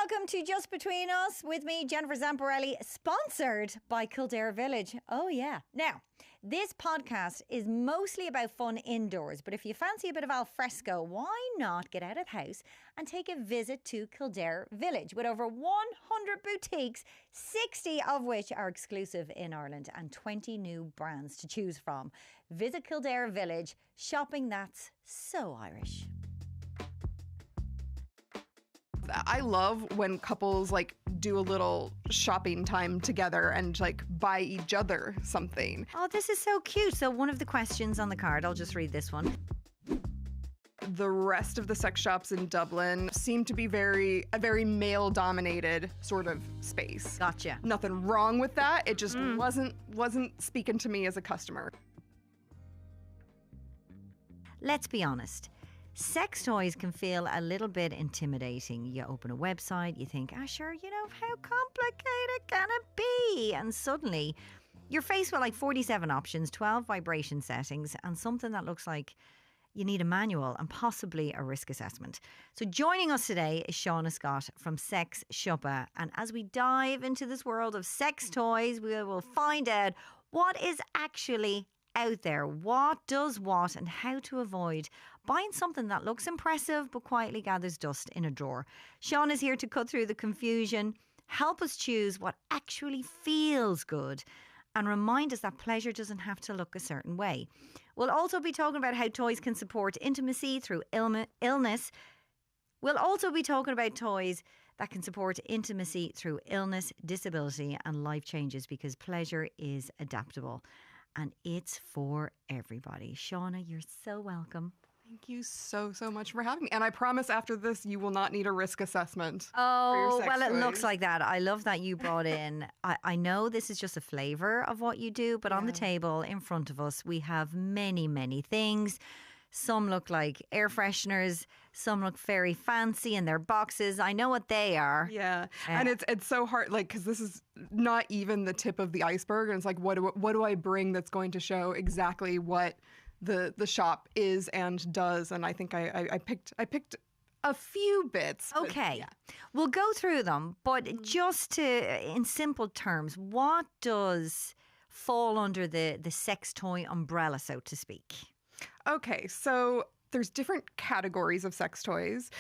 welcome to Just Between Us with me, Jennifer Zamaprelli, sponsored by Kildare Village. Oh, yeah. Now, this podcast is mostly about fun indoors, but if you fancy a bit of al fresco, why not get out of the house and take a visit to Kildare Village with over 100 boutiques, 60 of which are exclusive in Ireland and 20 new brands to choose from. Visit Kildare Village, shopping that's so Irish. I love when couples like do a little shopping time together and like buy each other something. Oh, this is so cute. So one of the questions on the card, I'll just read this one. The rest of the sex shops in Dublin seem to be a very male-dominated sort of space. Gotcha. Nothing wrong with that. It just wasn't speaking to me as a customer. Let's be honest. Sex toys can feel a little bit intimidating. You open a website, you think, sure, how complicated can it be? And suddenly you're faced with like 47 options, 12 vibration settings, and something that looks like you need a manual and possibly a risk assessment. So joining us today is Shawna Scott from Sex Siopa. And as we dive into this world of sex toys, we will find out what is actually out there, what does what, and how to avoid buying something that looks impressive but quietly gathers dust in a drawer. Shauna is here to cut through the confusion, help us choose what actually feels good, and remind us that pleasure doesn't have to look a certain way. We'll also be talking about how toys can support intimacy through illness. We'll also be talking about toys that can support intimacy through illness, disability, and life changes, because pleasure is adaptable. And it's for everybody. Shauna, you're so welcome. Thank you so much for having me. And I promise after this, you will not need a risk assessment. Oh, well, it looks like that. I love that you brought in. I know this is just a flavour of what you do, but on the table in front of us, we have many, many things. Some look like air fresheners. Some look very fancy in their boxes. I know what they are. Yeah. And it's so hard, like, because this is not even the tip of the iceberg. And it's like, what do I bring that's going to show exactly what the shop is and does? And I think I picked a few bits. Okay. Yeah. We'll go through them. But just to, in simple terms, what does fall under the sex toy umbrella, so to speak? Okay, so there's different categories of sex toys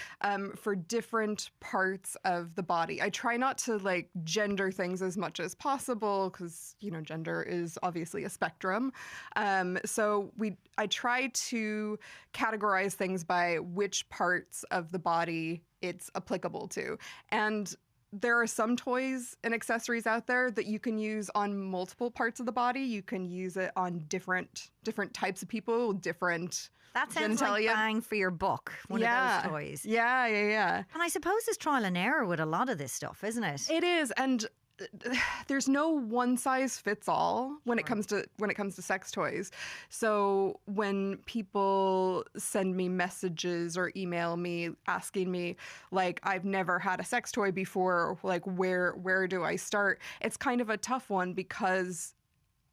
for different parts of the body. I try not to like gender things as much as possible because, gender is obviously a spectrum. So I try to categorize things by which parts of the body it's applicable to. And there are some toys and accessories out there that you can use on multiple parts of the body. You can use it on different types of people, different That sounds like bang for your buck, one of those toys. Yeah. And I suppose there's trial and error with a lot of this stuff, isn't it? It is. And there's no one size fits all when it comes to sex toys. So when people send me messages or email me asking me like, I've never had a sex toy before, like where do I start? It's kind of a tough one because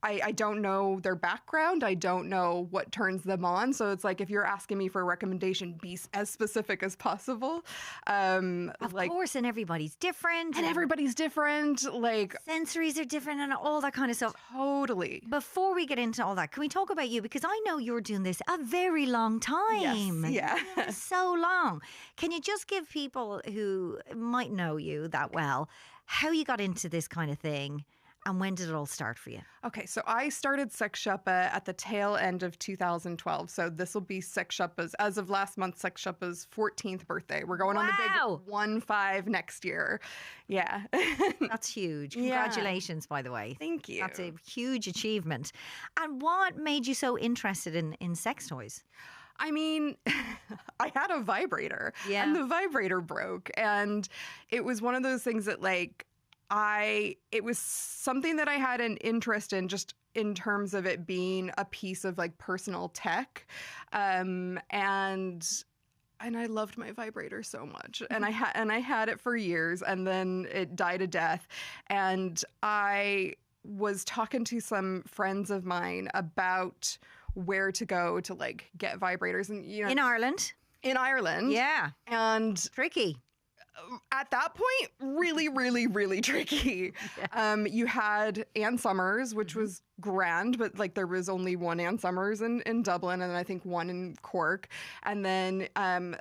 I don't know their background. I don't know what turns them on. So it's like, if you're asking me for a recommendation, be as specific as possible. Of course, and everybody's different. And everybody's different. Like, sensories are different and all that kind of stuff. Totally. Before we get into all that, can we talk about you? Because I know you're doing this a very long time. Yes, yeah. So long. Can you just give people who might know you that well, how you got into this kind of thing? And when did it all start for you? Okay, so I started Sex Siopa at the tail end of 2012. So this will be Sex Siopa's, as of last month, Sex Siopa's 14th birthday. We're going on the big 1-5 next year. Yeah. That's huge. Congratulations, by the way. Thank you. That's a huge achievement. And what made you so interested in sex toys? I mean, I had a vibrator. Yeah. And the vibrator broke. And it was one of those things that, like, it was something that I had an interest in, just in terms of it being a piece of like personal tech. And I loved my vibrator so much. And I had it for years, and then it died a death. And I was talking to some friends of mine about where to go to like get vibrators, and in Ireland. In Ireland. Yeah. And tricky. At that point, really, really, really tricky. You had Ann Summers, which was grand, but like there was only one Ann Summers in Dublin, and then I think one in Cork. And then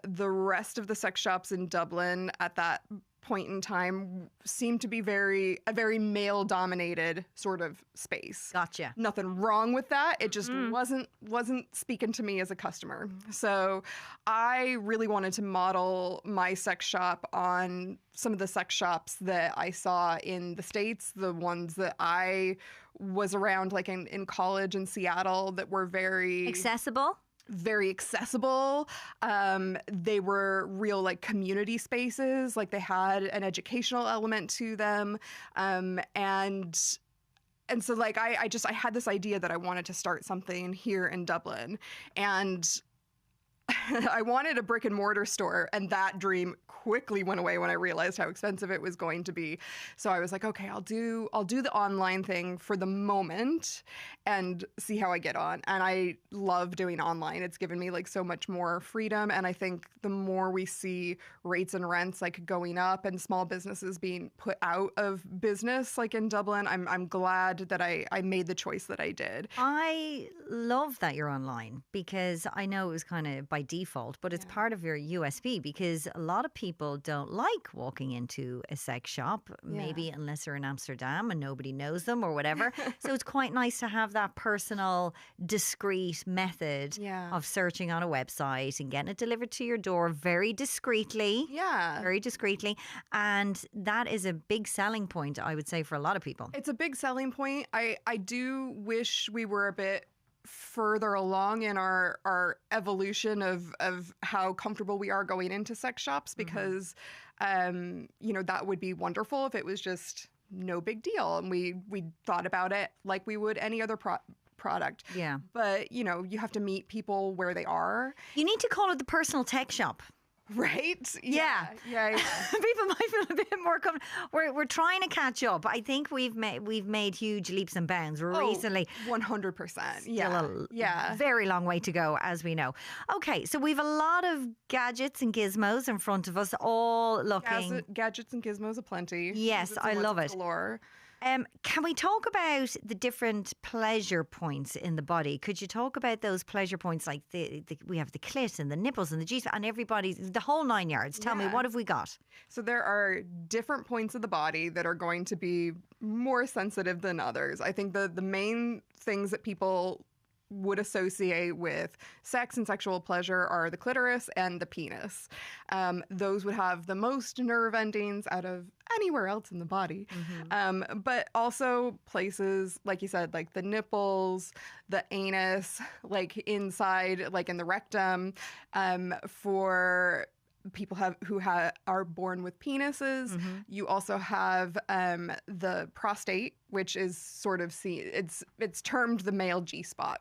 the rest of the sex shops in Dublin at that point in time seemed to be a very male-dominated sort of space. Gotcha. Nothing wrong with that. It just wasn't speaking to me as a customer. So I really wanted to model my sex shop on some of the sex shops that I saw in the States, the ones that I was around like in college in Seattle that were very accessible. Very accessible. They were real like community spaces. Like they had an educational element to them. And so like I had this idea that I wanted to start something here in Dublin. And I wanted a brick and mortar store, and that dream quickly went away when I realized how expensive it was going to be. So I was like, okay, I'll do the online thing for the moment and see how I get on. And I love doing online. It's given me like so much more freedom. And I think the more we see rates and rents like going up and small businesses being put out of business like in Dublin, I'm glad that I made the choice that I did. I love that you're online because I know it was kind of by default, but it's part of your USP because a lot of people don't like walking into a sex shop, maybe unless they're in Amsterdam and nobody knows them or whatever. So it's quite nice to have that personal, discreet method of searching on a website and getting it delivered to your door very discreetly. Yeah. Very discreetly. And that is a big selling point, I would say, for a lot of people. It's a big selling point. I do wish we were a bit further along in our evolution of how comfortable we are going into sex shops because, that would be wonderful if it was just no big deal. And we thought about it like we would any other product. Yeah. But, you have to meet people where they are. You need to call it the personal tech shop. Right? Yeah. People might feel a bit more comfortable. We're trying to catch up. I think we've made huge leaps and bounds recently. 100%. Still a very long way to go, as we know. Okay, so we've a lot of gadgets and gizmos in front of us, all looking... Gadgets and gizmos aplenty. Yes, I love it. Galore. Can we talk about the different pleasure points in the body? Could you talk about those pleasure points like we have the clit and the nipples and the G-spot and the whole 9 yards? Tell me, what have we got? So there are different points of the body that are going to be more sensitive than others. I think the main things that people would associate with sex and sexual pleasure are the clitoris and the penis. Those would have the most nerve endings out of anywhere else in the body. But also places, like you said, like the nipples, the anus, like inside, like in the rectum, for people who are born with penises. You also have the prostate, which is sort of it's termed the male G-spot,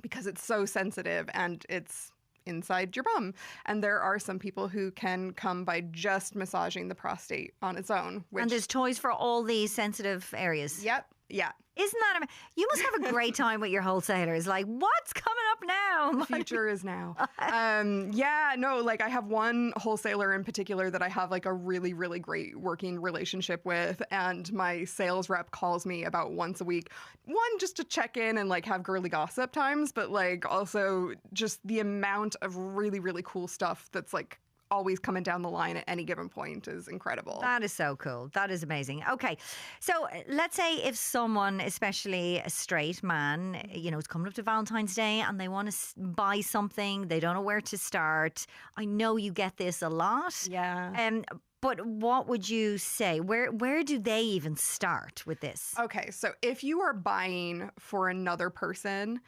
because it's so sensitive and it's inside your bum. And there are some people who can come by just massaging the prostate on its own. And there's toys for all these sensitive areas. Yep. Yeah. Isn't that you must have a great time with your wholesalers. Like, what's coming up now? The future is now. Like I have one wholesaler in particular that I have like a really, really great working relationship with. And my sales rep calls me about once a week. One, just to check in and like have girly gossip times, but like also just the amount of really, really cool stuff that's like always coming down the line at any given point is incredible. That is so cool. That is amazing. Okay. So let's say if someone, especially a straight man, is coming up to Valentine's Day and they want to buy something, they don't know where to start. I know you get this a lot. Yeah. But what would you say? Where do they even start with this? Okay. So if you are buying for another person,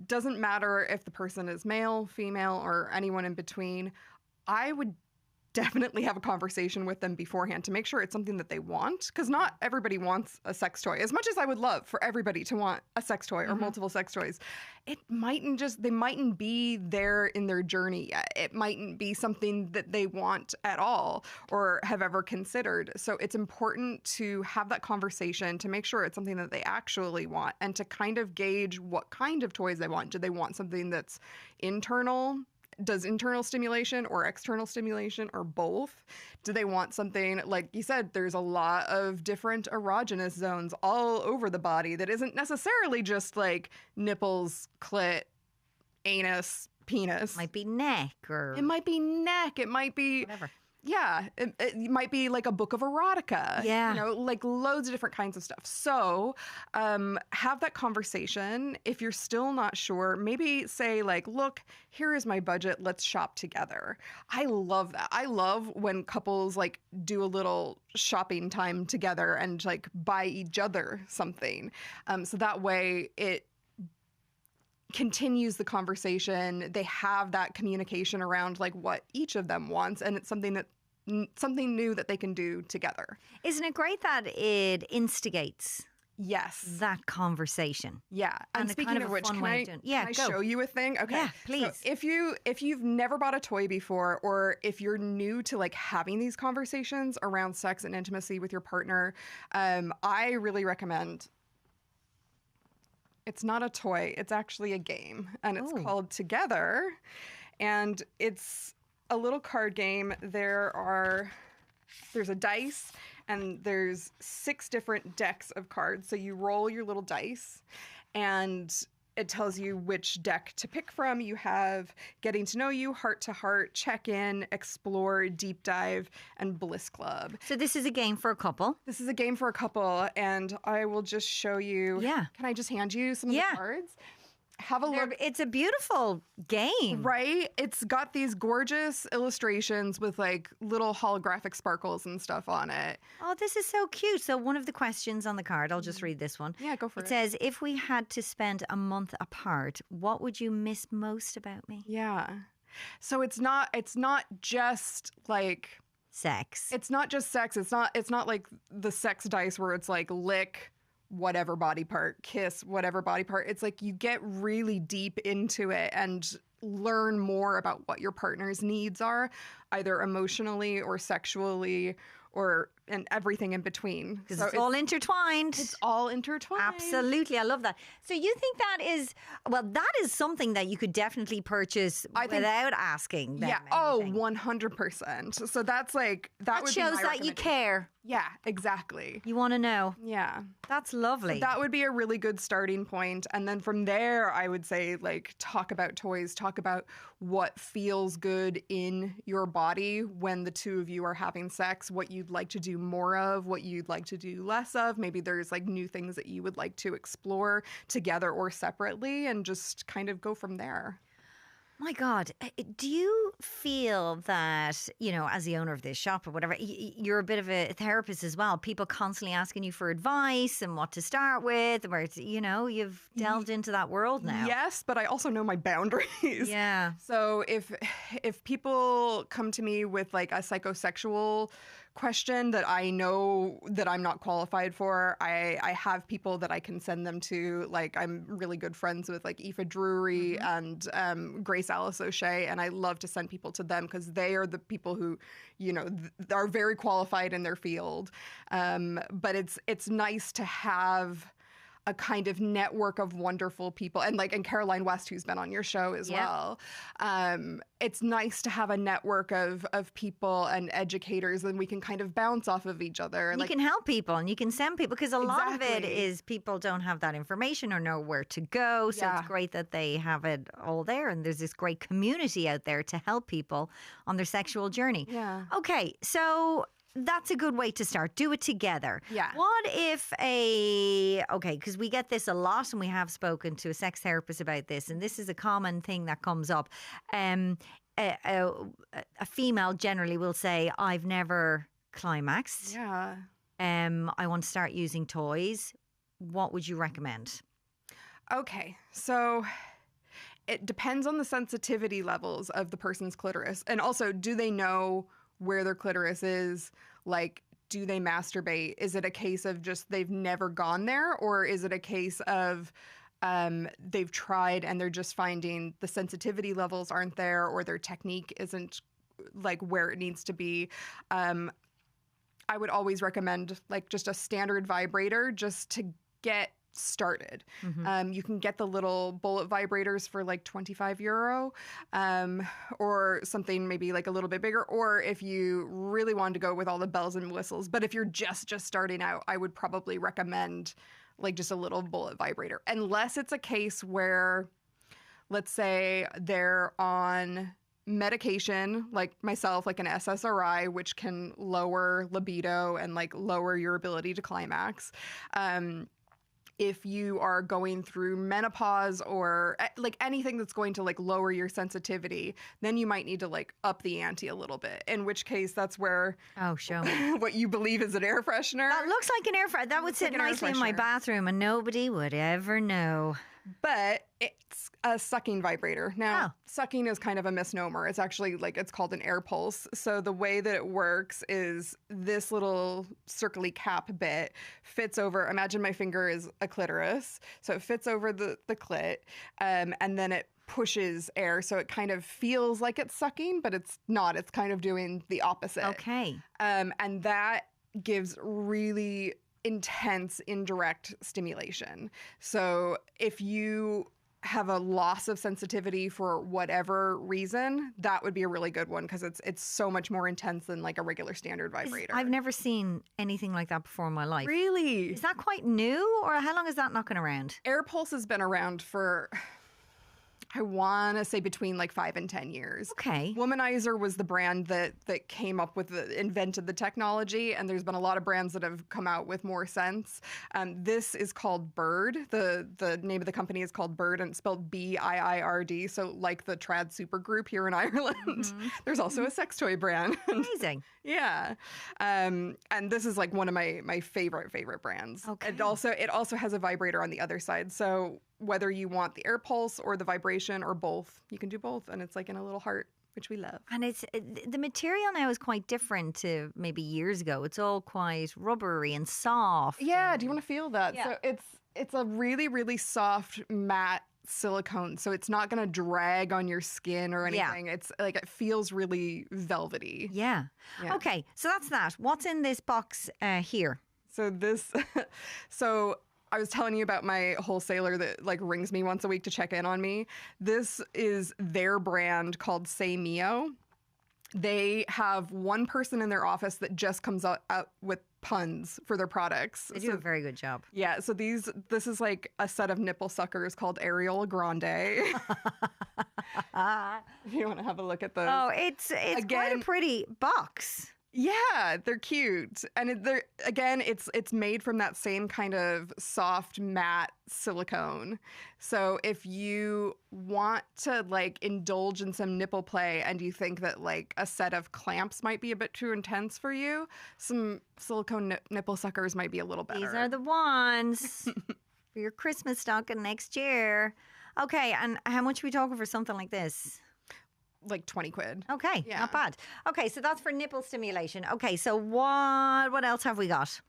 doesn't matter if the person is male, female, or anyone in between, I would definitely have a conversation with them beforehand to make sure it's something that they want, because not everybody wants a sex toy. As much as I would love for everybody to want a sex toy or multiple sex toys, they mightn't be there in their journey yet. It mightn't be something that they want at all or have ever considered. So it's important to have that conversation to make sure it's something that they actually want and to kind of gauge what kind of toys they want. Do they want something that's internal, does internal stimulation or external stimulation or both? Do they want something, like you said, there's a lot of different erogenous zones all over the body that isn't necessarily just like nipples, clit, anus, penis. Might be neck or It might be neck. It might be whatever. yeah, it might be like a book of erotica. Yeah. You know, like loads of different kinds of stuff. So have that conversation. If you're still not sure, maybe say like, look, here is my budget. Let's shop together. I love that. I love when couples like do a little shopping time together and like buy each other something. So that way it continues the conversation. They have that communication around like what each of them wants, and it's something new that they can do together. Isn't it great that it instigates Yes. that conversation? Yeah. And a speaking kind of a which, fun can way I, of doing- Yeah, can I go. show you a thing? Okay. Yeah, So please. if you've never bought a toy before, or if you're new to like having these conversations around sex and intimacy with your partner, I really recommend. It's not a toy, it's actually a game, and it's Oh. called Together, and it's a little card game. There's a dice, and there's 6 different decks of cards. So you roll your little dice, and it tells you which deck to pick from. You have Getting to Know You, Heart to Heart, Check In, Explore, Deep Dive, and Bliss Club. So this is a game for a couple. This is a game for a couple, and I will just show you. Yeah. Can I just hand you some of Yeah. the cards? Have a look. It's a beautiful game. Right? It's got these gorgeous illustrations with like little holographic sparkles and stuff on it. Oh, this is so cute. So one of the questions on the card, I'll just read this one. Yeah, go for It it. says, if we had to spend a month apart, what would you miss most about me? Yeah. So it's not just like Sex. it's not just sex. It's not like the sex dice where it's like lick whatever body part, kiss whatever body part. It's like you get really deep into it and learn more about what your partner's needs are, either emotionally or sexually and everything in between. Because So it's all intertwined. it's all intertwined. Absolutely. I love that. So you think that is something that you could definitely purchase without asking them Yeah. anything. 100%. So that's like That would be shows my that you recommendation. care. Yeah, exactly. You want to know. Yeah. That's lovely. That would be a really good starting point. And then from there, I would say, like, talk about toys, talk about what feels good in your body when the two of you are having sex, what you'd like to do more of, what you'd like to do less of. Maybe there's like new things that you would like to explore together or separately, and just kind of go from there. My God, do you feel that, as the owner of this shop or whatever, you're a bit of a therapist as well? People constantly asking you for advice and what to start with, where it's, you've delved into that world now. Yes, but I also know my boundaries. Yeah. So if people come to me with like a psychosexual question that I know that I'm not qualified for, I have people that I can send them to. Like, I'm really good friends with like Aoife Drury and Grace Alice O'Shea, and I love to send people to them because they are the people who, are very qualified in their field. But it's nice to have a kind of network of wonderful people, and Caroline West, who's been on your show as well. It's nice to have a network of people and educators, and we can kind of bounce off of each other. And you can help people and you can send people, because a lot of it Exactly. is people don't have that information or know where to go. So Yeah. it's great that they have it all there. And there's this great community out there to help people on their sexual journey. Yeah. Okay, so that's a good way to start. Do it together. Yeah. What if because we get this a lot, and we have spoken to a sex therapist about this, and this is a common thing that comes up. A female generally will say, I've never climaxed. Yeah. I want to start using toys. What would you recommend? Okay, so it depends on the sensitivity levels of the person's clitoris. And also, do they know where their clitoris is? Like, do they masturbate? Is it a case of just they've never gone there? Or is it a case of they've tried and they're just finding the sensitivity levels aren't there, or their technique isn't like where it needs to be? I would always recommend like just a standard vibrator, just to get started. You can get the little bullet vibrators for like €25, or something maybe like a little bit bigger, or if you really wanted to go with all the bells and whistles. But if you're just starting out, I would probably recommend like just a little bullet vibrator, unless it's a case where, let's say they're on medication like myself, like an SSRI, which can lower libido and like lower your ability to climax. If you are going through menopause or like anything that's going to like lower your sensitivity, then you might need to like up the ante a little bit, in which case that's where show me. What you believe is an air freshener. That looks like an air freshener. That would sit nicely in my bathroom and nobody would ever know. But it's a sucking vibrator. Now, sucking is kind of a misnomer. It's actually like, it's called an air pulse. So the way that it works is this little circly cap bit fits over, imagine my finger is a clitoris. So it fits over the clit, and then it pushes air. So it kind of feels like it's sucking, but it's not. It's kind of doing the opposite. Okay. And that gives really intense indirect stimulation. So if you have a loss of sensitivity for whatever reason, that would be a really good one, because it's so much more intense than like a regular standard vibrator. I've never seen anything like that before in my life. Really? Is that quite new, or how long is that knocking around? Air Pulse has been around for, I want to say, between like 5 and 10 years. Okay. Womanizer was the brand that came up with invented the technology, and there's been a lot of brands that have come out with more sense. This is called Bird. The name of the company is called Bird, and it's spelled BIIRD. So like the trad supergroup here in Ireland, there's also a sex toy brand. Amazing. Yeah. And this is like one of my favorite brands. Okay. It also has a vibrator on the other side. So whether you want the air pulse or the vibration or both, you can do both. And it's like in a little heart, which we love. And the material now is quite different to maybe years ago. It's all quite rubbery and soft. Yeah. Do you want to feel that? Yeah. So it's a really, really soft, matte silicone. So it's not going to drag on your skin or anything. Yeah. It's like, it feels really velvety. Yeah. Okay. So that's that. What's in this box here? So I was telling you about my wholesaler that like rings me once a week to check in on me. This is their brand called Say Mio. They have one person in their office that just comes out with puns for their products. They do a very good job. Yeah, so this is like a set of nipple suckers called Ariel Grande. If you want to have a look at those. Oh, it's quite a pretty box. Yeah, they're cute. And it's made from that same kind of soft matte silicone. So if you want to like indulge in some nipple play and you think that like a set of clamps might be a bit too intense for you, some silicone nipple suckers might be a little better. These are the ones for your Christmas stocking next year. Okay, and how much are we talking for something like this? Like 20 quid. Okay, yeah. Not bad. Okay, so that's for nipple stimulation. Okay, so what else have we got?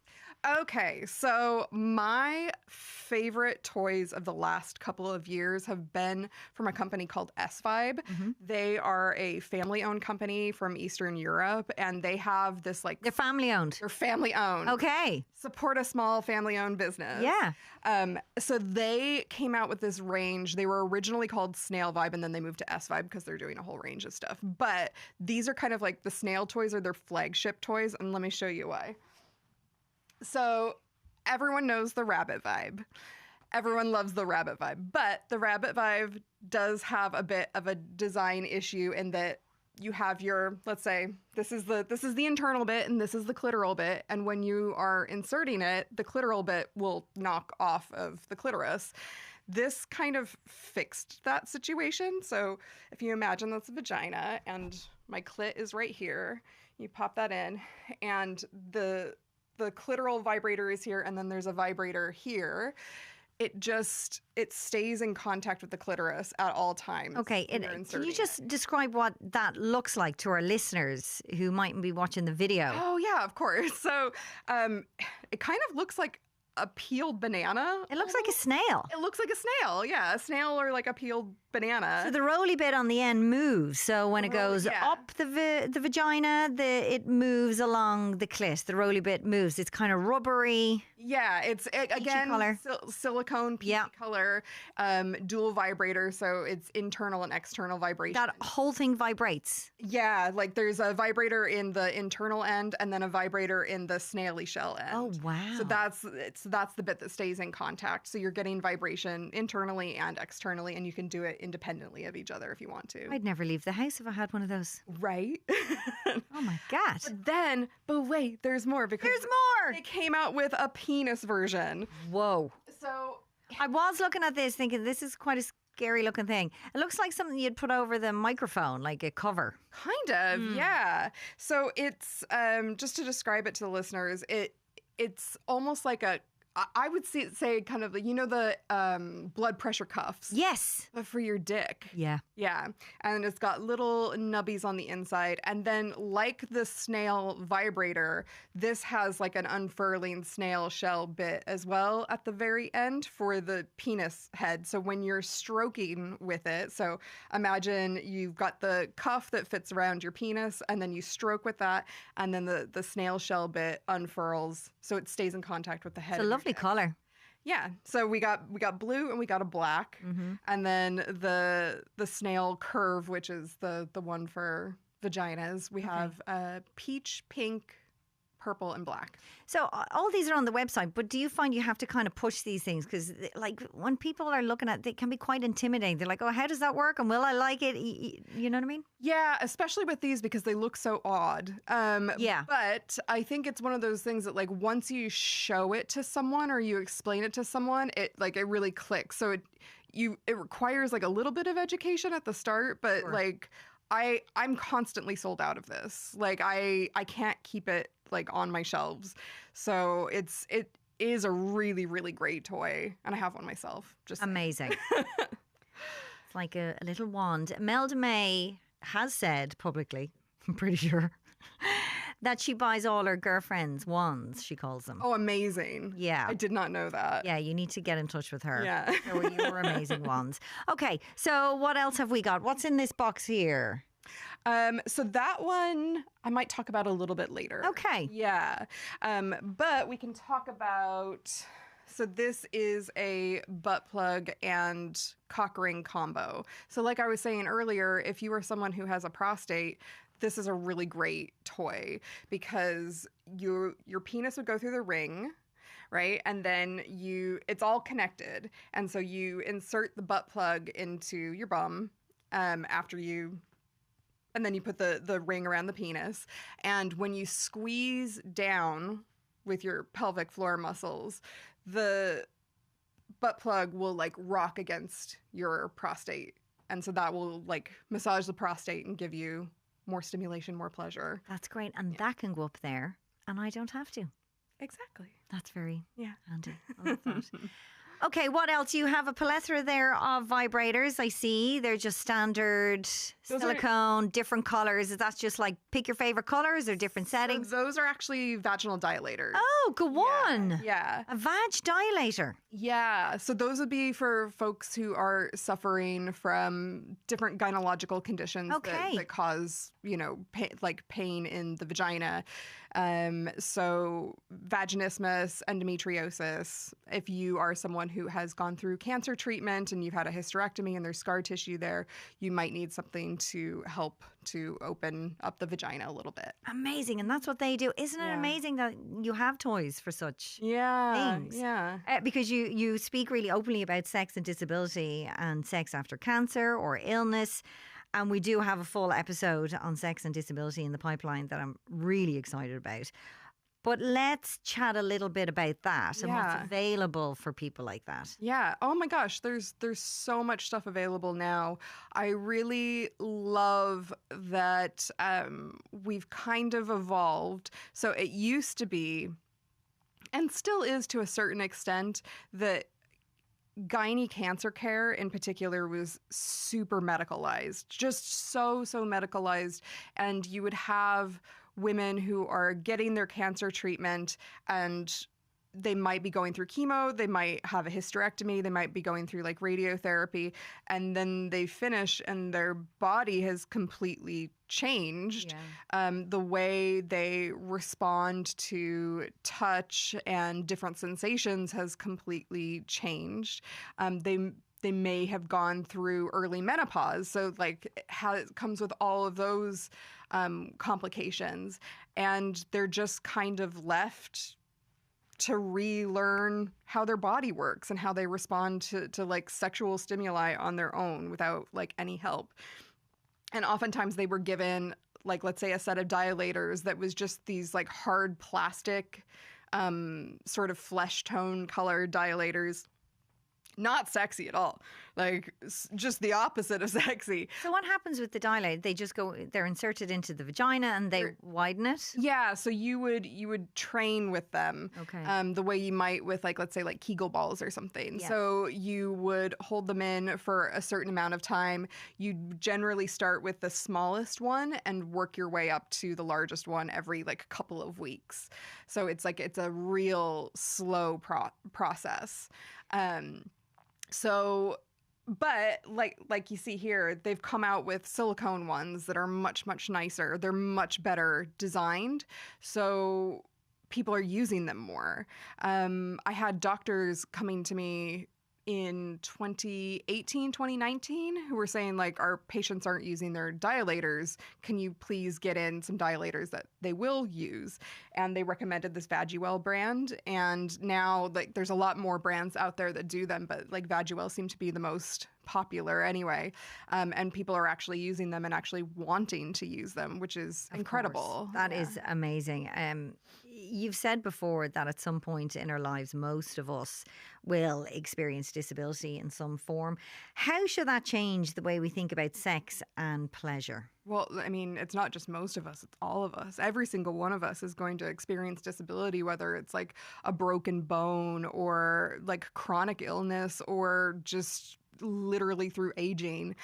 Okay, so my favorite toys of the last couple of years have been from a company called S-Vibe. They are a family-owned company from Eastern Europe, and they have this like... They're family-owned? They're family-owned. Okay. Support a small family-owned business. Yeah. So they came out with this range. They were originally called Snail Vibe, and then they moved to S-Vibe because they're doing a whole range of stuff. But these are kind of like the Snail toys are their flagship toys, and let me show you why. So everyone knows the Rabbit Vibe. Everyone loves the Rabbit Vibe. But the Rabbit Vibe does have a bit of a design issue in that you have your, let's say, this is the internal bit and this is the clitoral bit. And when you are inserting it, the clitoral bit will knock off of the clitoris. This kind of fixed that situation. So if you imagine that's a vagina and my clit is right here, you pop that in and the clitoral vibrator is here, and then there's a vibrator here. It stays in contact with the clitoris at all times. Okay, can you just describe what that looks like to our listeners who mightn't be watching the video? Oh, yeah, of course. So it kind of looks like a peeled banana. It looks like a snail. It looks like a snail, yeah. A snail or like a peeled banana. So the roly bit on the end moves. So when it goes yeah. up the vagina, it moves along the clit. The roly bit moves. It's kind of rubbery. Yeah, it's again color. Silicone peachy color, dual vibrator, so it's internal and external vibration. That whole thing vibrates. Yeah, like there's a vibrator in the internal end and then a vibrator in the snaily shell end. Oh wow! So that's the bit that stays in contact. So you're getting vibration internally and externally, and you can do it independently of each other if you want to. I'd never leave the house if I had one of those. Right? Oh my god! But wait, there's more because there's more. They came out with a penis version. Whoa! So I was looking at this thinking this is quite a scary looking thing. It looks like something you'd put over the microphone, like a cover. Kind of, yeah. So it's just to describe it to the listeners, it's almost like I would say kind of, you know, the blood pressure cuffs. Yes. But for your dick. Yeah. Yeah. And it's got little nubbies on the inside. And then like the snail vibrator, this has like an unfurling snail shell bit as well at the very end for the penis head. So when you're stroking with it, so imagine you've got the cuff that fits around your penis and then you stroke with that. And then the snail shell bit unfurls so it stays in contact with the head. It's a lovely color. Yeah. So we got blue and we got a black. Mm-hmm. And then the snail curve, which is the one for vaginas, we have peach, pink, purple, and black. So all these are on the website, but do you find you have to kind of push these things? Because like when people are looking at it, they can be quite intimidating. They're like, oh, how does that work? And will I like it? You know what I mean? Yeah, especially with these because they look so odd. Yeah. But I think it's one of those things that like once you show it to someone or you explain it to someone, it really clicks. So it requires like a little bit of education at the start, but Sure. like I'm constantly sold out of this. Like I can't keep it like on my shelves. So it is a really, really great toy. And I have one myself. Just amazing. It's like a little wand. Melda May has said publicly, I'm pretty sure, that she buys all her girlfriends wands, she calls them. Oh, amazing. Yeah. I did not know that. Yeah, you need to get in touch with her. Yeah. Show her your amazing wands. Okay, so what else have we got? What's in this box here? So that one I might talk about a little bit later. Okay. Yeah. But we can talk about, so this is a butt plug and cock ring combo. So like I was saying earlier, if you are someone who has a prostate, this is a really great toy because your penis would go through the ring, right? And then it's all connected. And so you insert the butt plug into your bum and then you put the ring around the penis. And when you squeeze down with your pelvic floor muscles, the butt plug will like rock against your prostate. And so that will like massage the prostate and give you more stimulation, more pleasure. That's great. And that can go up there and I don't have to. Exactly. That's very handy. I love that. Okay, what else? You have a plethora there of vibrators, I see. They're just standard silicone, different colors. Is that just like pick your favorite colors or different settings? So those are actually vaginal dilators. Oh, go on. Yeah. A vag dilator. Yeah. So those would be for folks who are suffering from different gynecological conditions that cause, pain in the vagina. So vaginismus, endometriosis, if you are someone who has gone through cancer treatment and you've had a hysterectomy and there's scar tissue there, you might need something to help to open up the vagina a little bit. Amazing. And that's what they do. Isn't it amazing that you have toys for such things? Yeah. Because you speak really openly about sex and disability and sex after cancer or illness. And we do have a full episode on sex and disability in the pipeline that I'm really excited about. But let's chat a little bit about that and what's available for people like that. Yeah. Oh my gosh, there's so much stuff available now. I really love that we've kind of evolved. So it used to be, and still is to a certain extent, that gynae cancer care in particular was super medicalized, just so medicalized. And you would have women who are getting their cancer treatment and they might be going through chemo, they might have a hysterectomy, they might be going through like radiotherapy, and then they finish and their body has completely changed. The way they respond to touch and different sensations has completely changed. They may have gone through early menopause, so like how it comes with all of those complications, and they're just kind of left to relearn how their body works and how they respond to like sexual stimuli on their own without like any help. And oftentimes they were given like, let's say, a set of dilators that was just these like hard plastic sort of flesh tone colored dilators. Not sexy at all. Like, just the opposite of sexy. So what happens with the dilate? They just go, they're inserted into the vagina and they widen it? Yeah, so you would train with them. Okay. The way you might with, like, let's say, like Kegel balls or something. Yeah. So you would hold them in for a certain amount of time. You generally start with the smallest one and work your way up to the largest one every, like, couple of weeks. So it's a real slow process. But like you see here, they've come out with silicone ones that are much, much nicer. They're much better designed. So people are using them more. I had doctors coming to me in 2018, 2019, who were saying, like, our patients aren't using their dilators. Can you please get in some dilators that they will use? And they recommended this Vagiwell brand. And now, like, there's a lot more brands out there that do them, but, like, Vagiwell seemed to be the most popular anyway. And people are actually using them and actually wanting to use them, which is incredible. That is amazing. You've said before that at some point in our lives, most of us will experience disability in some form. How should that change the way we think about sex and pleasure? Well, I mean, it's not just most of us, it's all of us. Every single one of us is going to experience disability, whether it's like a broken bone or like chronic illness or just literally through aging.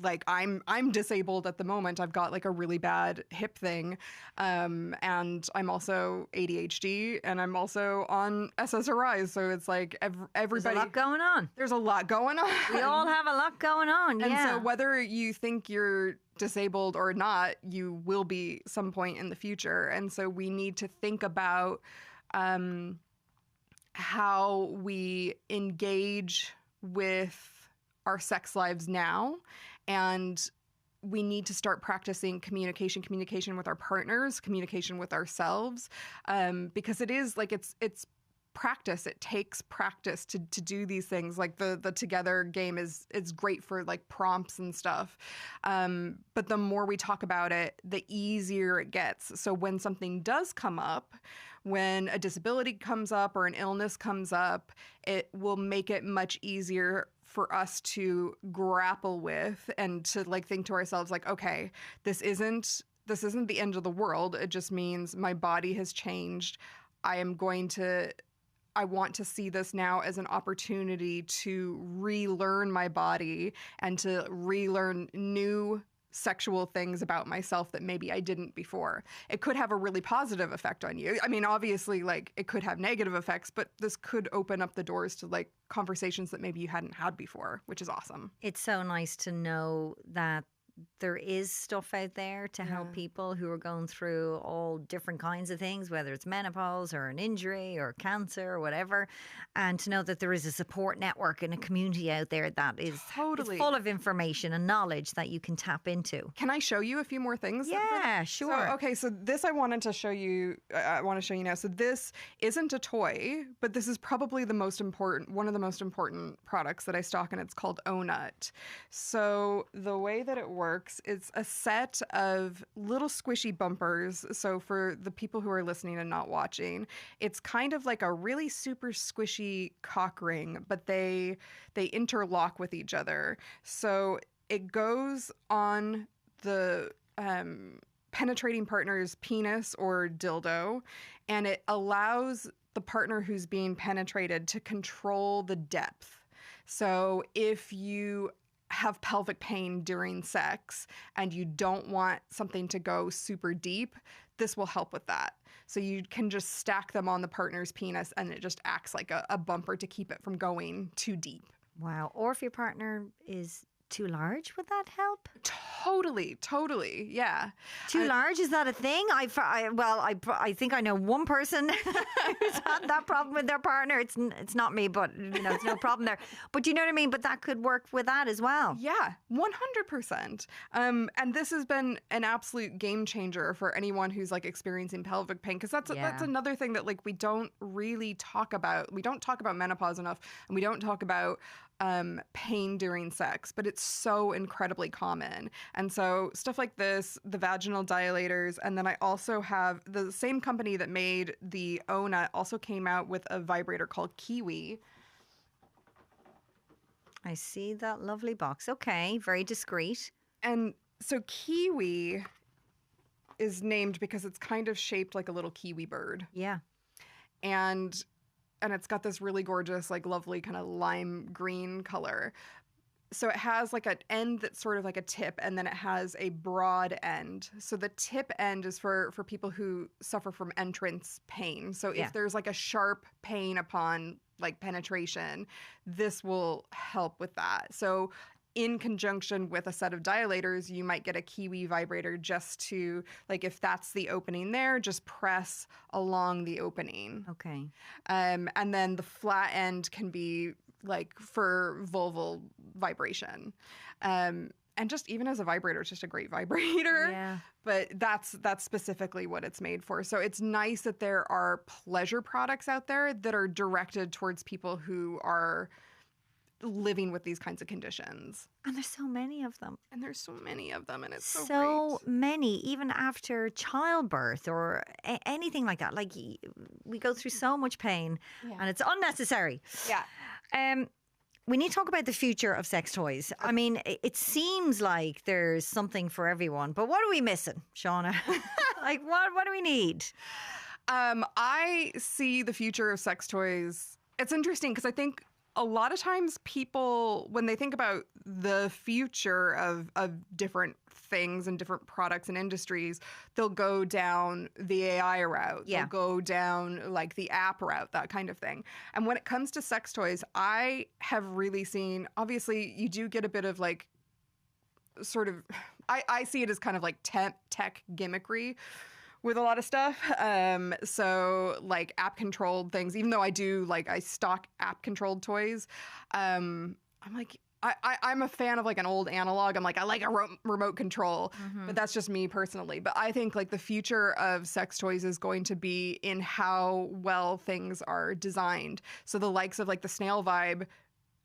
Like I'm disabled at the moment. I've got like a really bad hip thing. And I'm also ADHD and I'm also on SSRIs. So it's like everybody. There's a lot going on. There's a lot going on. We all have a lot going on. And yeah. so whether you think you're disabled or not, you will be some point in the future. And so we need to think about how we engage with our sex lives now, and we need to start practicing communication with our partners, communication with ourselves, because it is like it's practice. It takes practice to do these things. Like the Together game is great for like prompts and stuff, but the more we talk about it, the easier it gets. So when something does come up, when a disability comes up or an illness comes up, it will make it much easier for us to grapple with and to like think to ourselves like, okay, this isn't the end of the world. It just means my body has changed. I want to see this now as an opportunity to relearn my body and to relearn new sexual things about myself that maybe I didn't before. It could have a really positive effect on you. I mean, obviously, like, it could have negative effects, but this could open up the doors to, like, conversations that maybe you hadn't had before, which is awesome. It's so nice to know that there is stuff out there to help people who are going through all different kinds of things, whether it's menopause or an injury or cancer or whatever, and to know that there is a support network and a community out there that is totally full of information and knowledge that you can tap into. Can I show you a few more things? Yeah, sure. So, okay, so this I want to show you now. So this isn't a toy, but this is probably one of the most important products that I stock, and it's called O-Nut. So the way that it works, it's a set of little squishy bumpers. So for the people who are listening and not watching, it's kind of like a really super squishy cock ring, but they interlock with each other. So it goes on the penetrating partner's penis or dildo, and it allows the partner who's being penetrated to control the depth. So if you have pelvic pain during sex and you don't want something to go super deep, this will help with that. So you can just stack them on the partner's penis and it just acts like a bumper to keep it from going too deep. Wow. Or if your partner is too large, would that help? Totally. Yeah. Too large? Is that a thing? I think I know one person who's had that problem with their partner. It's not me, but it's no problem there. But do you know what I mean? But that could work with that as well. Yeah, 100%. And this has been an absolute game changer for anyone who's like experiencing pelvic pain, because that's another thing that like we don't really talk about. We don't talk about menopause enough, and we don't talk about pain during sex, but it's so incredibly common. And so stuff like this, the vaginal dilators, and then I also have the same company that made the Ona also came out with a vibrator called Kiwi. I see that lovely box. Okay, very discreet. And so Kiwi is named because it's kind of shaped like a little kiwi bird. Yeah. And it's got this really gorgeous, like lovely kind of lime green color. So it has like an end that's sort of like a tip, and then it has a broad end. So the tip end is for people who suffer from entrance pain. So if there's like a sharp pain upon like penetration, this will help with that. So in conjunction with a set of dilators, you might get a Kiwi vibrator just to, like, if that's the opening there, just press along the opening. Okay. And then the flat end can be like for vulval vibration. And just even as a vibrator, it's just a great vibrator. Yeah. But that's specifically what it's made for. So it's nice that there are pleasure products out there that are directed towards people who are living with these kinds of conditions. And there's so many of them. And there's so many of them, and it's so great. Many, even after childbirth or anything like that. Like, we go through so much pain, and it's unnecessary. Yeah. We need to talk about the future of sex toys. I mean, it seems like there's something for everyone, but what are we missing, Shauna? Like, what do we need? I see the future of sex toys. It's interesting because I think a lot of times people, when they think about the future of different things and different products and industries, they'll go down the AI route. Yeah. They'll go down like the app route, that kind of thing. And when it comes to sex toys, I have really seen, obviously you do get a bit of like sort of, I see it as kind of like tech gimmickry with a lot of stuff. So like app controlled things, even though I stock app controlled toys. I'm like, I'm a fan of like an old analog. I'm like, I like a remote control, but that's just me personally. But I think like the future of sex toys is going to be in how well things are designed. So the likes of like the Snail Vibe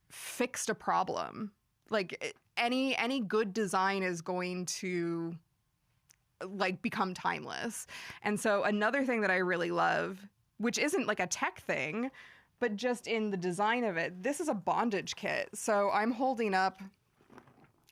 fixed a problem. Like any good design is going to like become timeless. And so another thing that I really love, which isn't like a tech thing, but just in the design of it, this is a bondage kit. So I'm holding up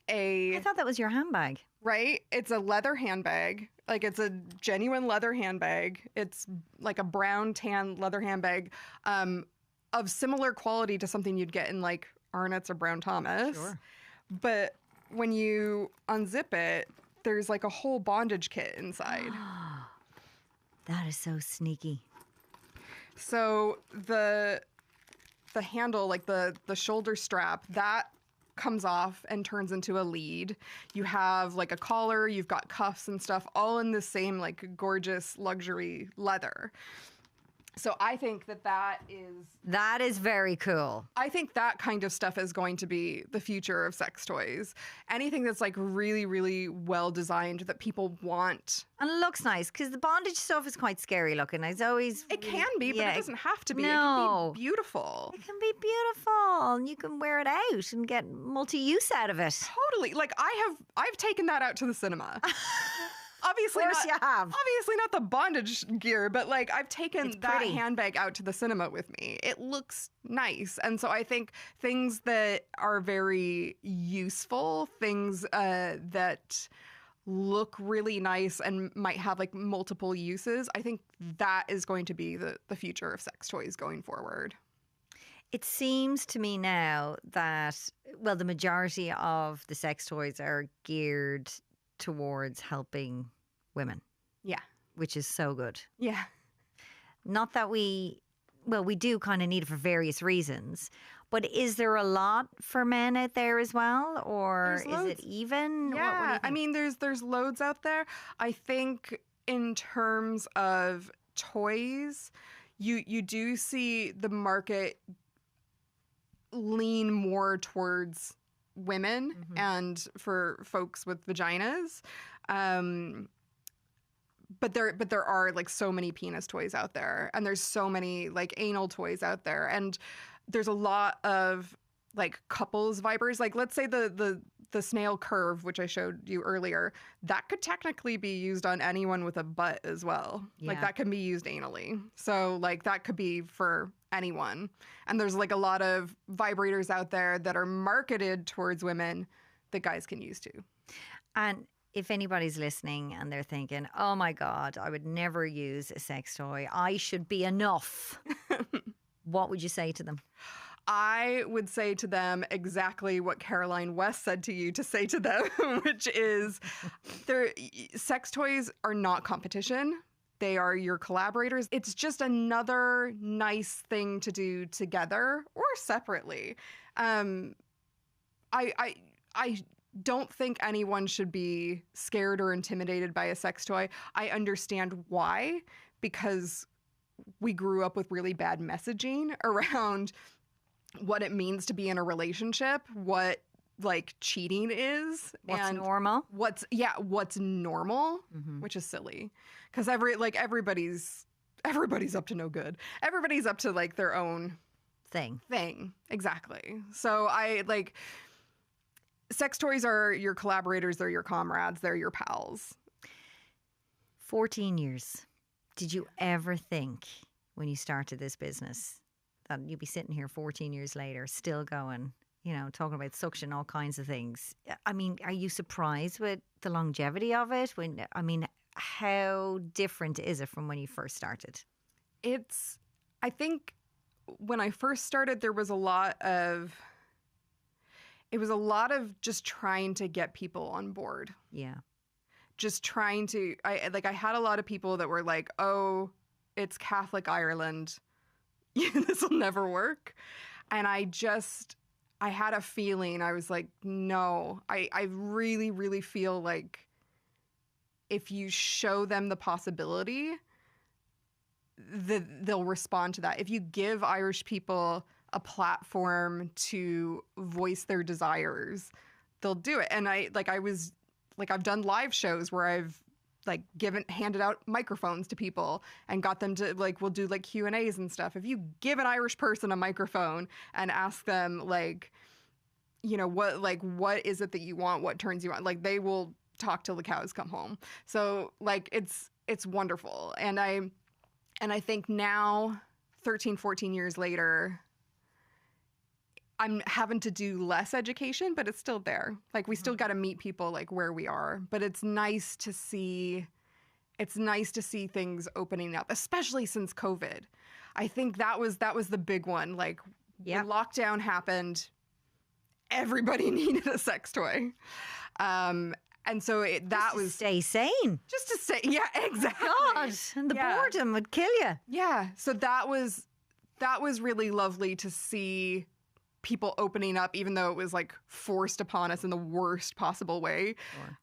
I thought that was your handbag. Right? It's a leather handbag. Like, it's a genuine leather handbag. It's like a brown tan leather handbag of similar quality to something you'd get in like Arnott's or Brown Thomas. Sure. But when you unzip it, there's like a whole bondage kit inside. That is so sneaky. So the handle, like the shoulder strap, that comes off and turns into a lead. You have like a collar, you've got cuffs and stuff, all in the same like gorgeous luxury leather. So I think that is very cool. I think that kind of stuff is going to be the future of sex toys. Anything that's like really, really well designed that people want. And it looks nice, because the bondage stuff is quite scary looking. It can be, but it doesn't have to be. No. It can be beautiful. It can be beautiful, and you can wear it out and get multi-use out of it. Totally. Like I've taken that out to the cinema. Obviously, obviously not the bondage gear, but like I've taken that handbag out to the cinema with me. It looks nice. And so I think things that are very useful, things that look really nice and might have like multiple uses, I think that is going to be the future of sex toys going forward. It seems to me now that, well, the majority of the sex toys are geared towards helping women. Yeah. Which is so good. Yeah. Not that we do kind of need it for various reasons. But is there a lot for men out there as well? Or is it even? Yeah, what do you think? I mean, there's loads out there. I think in terms of toys, you do see the market lean more towards women and for folks with vaginas. But there are like so many penis toys out there, and there's so many like anal toys out there, and there's a lot of like couples vibers. Like let's say the Snail curve, which I showed you earlier, that could technically be used on anyone with a butt as well. Like Yeah. that can be used anally. So like that could be for anyone. And there's like a lot of vibrators out there that are marketed towards women that guys can use too. And if anybody's listening and they're thinking, oh my God, I would never use a sex toy, I should be enough, what would you say to them? I would say to them exactly what Caroline West said to you to say to them, which is sex toys are not competition. They are your collaborators. It's just another nice thing to do together or separately. I don't think anyone should be scared or intimidated by a sex toy. I understand why, because we grew up with really bad messaging around what it means to be in a relationship, what like cheating is, What's and normal? what's normal, which is silly because everybody's up to no good. Everybody's up to like their own Thing. Exactly. So I like sex toys are your collaborators, they're your comrades, they're your pals. 14 years. Did you ever think when you started this business that you'd be sitting here 14 years later still going, you know, talking about suction, all kinds of things? I mean, are you surprised with the longevity of it? How different is it from when you first started? I think when I first started, there was a lot of just trying to get people on board. Yeah. Just trying to, I had a lot of people that were like, oh, it's Catholic Ireland. This will never work. And I had a feeling, I was like, no, I really, really feel like if you show them the possibility, they'll respond to that. If you give Irish people a platform to voice their desires, they'll do it. And I've done live shows where I've like handed out microphones to people and got them to we'll do like Q&As and stuff. If you give an Irish person a microphone and ask them like, you know, what is it that you want? What turns you on? Like they will talk till the cows come home. So like it's wonderful. And I think now 13, 14 years later, I'm having to do less education, but it's still there. Like we still got to meet people like where we are, but it's nice to see things opening up, especially since COVID. I think that was the big one. Like when lockdown happened, everybody needed a sex toy. And so that was stay sane. Just to say, yeah, exactly. God, and the boredom would kill you. Yeah. So that was really lovely to see people opening up, even though it was like forced upon us in the worst possible way. Sure.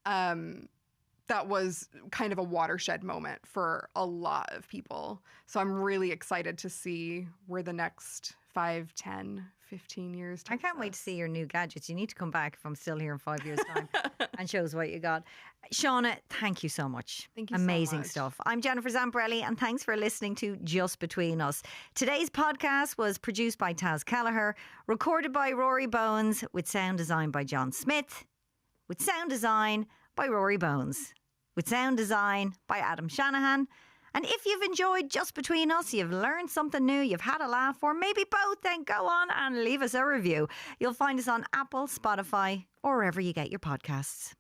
That was kind of a watershed moment for a lot of people. So I'm really excited to see where the next 5, 10, 15 years takes I can't wait to see your new gadgets. You need to come back if I'm still here in 5 years' time and show us what you got. Shawna, thank you so much. Thank you Amazing so much. stuff. I'm Jennifer Zamaprelli, and thanks for listening to Just Between Us. Today's podcast was produced by Taz Kelleher, recorded by Rory Bones, with sound design by John Smith, with sound design by Rory Bones, with sound design by Adam Shanahan. And if you've enjoyed Just Between Us, you've learned something new, you've had a laugh, or maybe both, then go on and leave us a review. You'll find us on Apple, Spotify, or wherever you get your podcasts.